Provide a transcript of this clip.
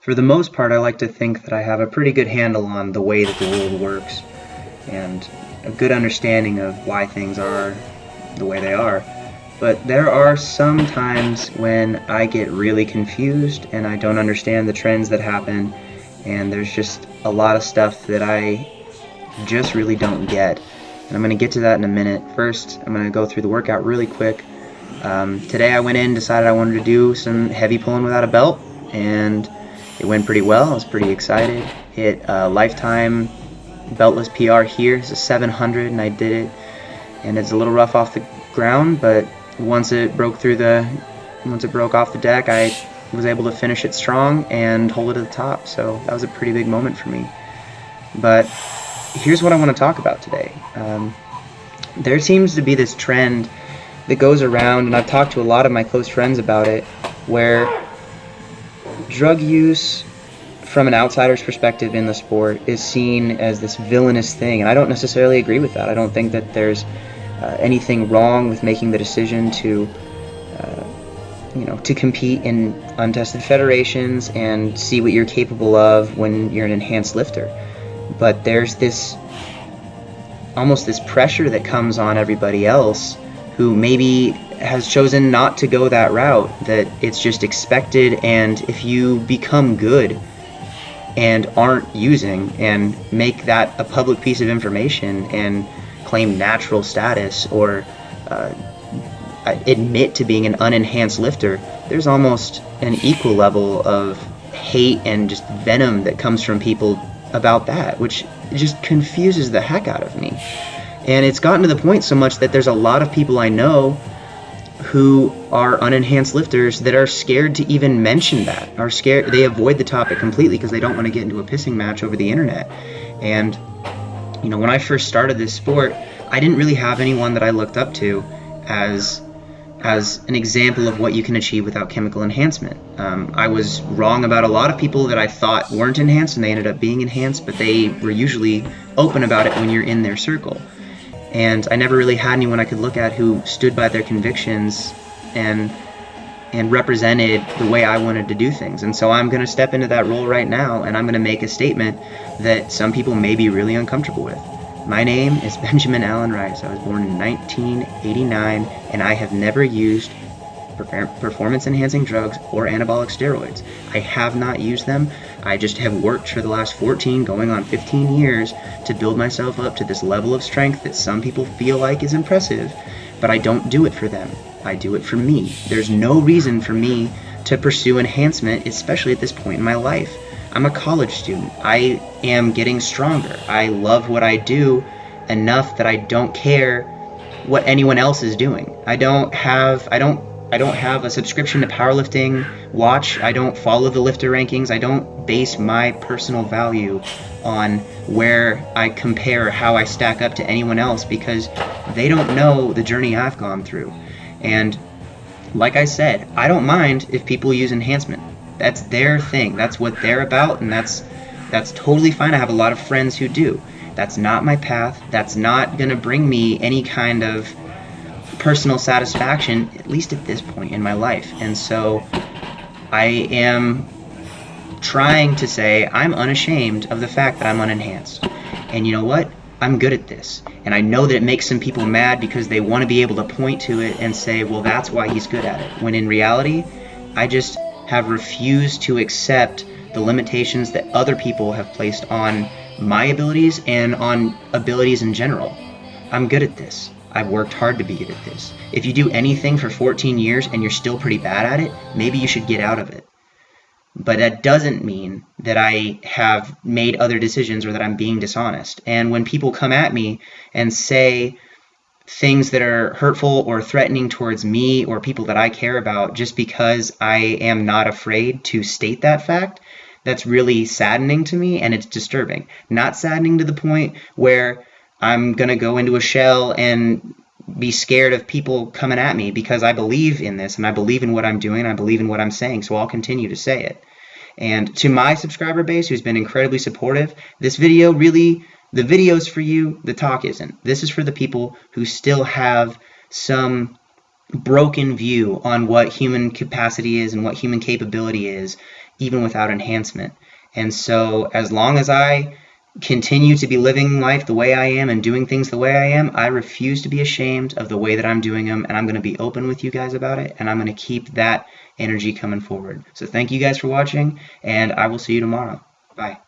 For the most part, I like to think that I have a pretty good handle on the way that the world works and a good understanding of why things are the way they are. But there are some times when I get really confused and I don't understand the trends that happen, and there's just a lot of stuff that I just really don't get. And I'm going to get to that in a minute. First, I'm going to go through the workout really quick. Today I went in, decided I wanted to do some heavy pulling without a belt, and it went pretty well. I was pretty excited. Hit a lifetime beltless PR here. It's a 700, and I did it. And it's a little rough off the ground, but once it broke off the deck, I was able to finish it strong and hold it at the top. So that was a pretty big moment for me. But here's what I want to talk about today. There seems to be this trend that goes around, and I've talked to a lot of my close friends about it, where drug use from an outsider's perspective in the sport is seen as this villainous thing, and I don't necessarily agree with that. I don't think that there's anything wrong with making the decision to to compete in untested federations and see what you're capable of when you're an enhanced lifter. But there's almost this pressure that comes on everybody else who maybe has chosen not to go that route, that it's just expected, and if you become good and aren't using and make that a public piece of information and claim natural status or admit to being an unenhanced lifter, there's almost an equal level of hate and just venom that comes from people about that, which just confuses the heck out of me. And it's gotten to the point so much that there's a lot of people I know who are unenhanced lifters that are scared to even mention that, are scared. They avoid the topic completely because they don't want to get into a pissing match over the internet. And when I first started this sport, I didn't really have anyone that I looked up to as an example of what you can achieve without chemical enhancement. I was wrong about a lot of people that I thought weren't enhanced, and they ended up being enhanced, but they were usually open about it when you're in their circle. And I never really had anyone I could look at who stood by their convictions and represented the way I wanted to do things. And so I'm going to step into that role right now, and I'm going to make a statement that some people may be really uncomfortable with. My name is Benjamin Allen Rice. I was born in 1989, and I have never used performance-enhancing drugs or anabolic steroids. I have not used them. I just have worked for the last 14, going on 15 years to build myself up to this level of strength that some people feel like is impressive, but I don't do it for them. I do it for me. There's no reason for me to pursue enhancement, especially at this point in my life. I'm a college student. I am getting stronger. I love what I do enough that I don't care what anyone else is doing. I don't have a subscription to powerlifting watch. I don't follow the lifter rankings. I don't base my personal value on where I compare how I stack up to anyone else, because they don't know the journey I've gone through. And like I said, I don't mind if people use enhancement. That's their thing. That's what they're about, and that's totally fine. I have a lot of friends who do. That's not my path. That's not going to bring me any kind of personal satisfaction, at least at this point in my life. And so I am trying to say I'm unashamed of the fact that I'm unenhanced. And you know what? I'm good at this. And I know that it makes some people mad because they want to be able to point to it and say, well, that's why he's good at it. When in reality, I just have refused to accept the limitations that other people have placed on my abilities and on abilities in general. I'm good at this. I've worked hard to be good at this. If you do anything for 14 years and you're still pretty bad at it, maybe you should get out of it. But that doesn't mean that I have made other decisions or that I'm being dishonest. And when people come at me and say things that are hurtful or threatening towards me or people that I care about just because I am not afraid to state that fact, that's really saddening to me, and it's disturbing. Not saddening to the point where I'm going to go into a shell and be scared of people coming at me, because I believe in this and I believe in what I'm doing and I believe in what I'm saying, so I'll continue to say it. And to my subscriber base who's been incredibly supportive, this video really, the video's for you, the talk isn't. This is for the people who still have some broken view on what human capacity is and what human capability is, even without enhancement. And so as long as I continue to be living life the way I am and doing things the way I am, I refuse to be ashamed of the way that I'm doing them, and I'm going to be open with you guys about it, and I'm going to keep that energy coming forward. So thank you guys for watching, and I will see you tomorrow. Bye.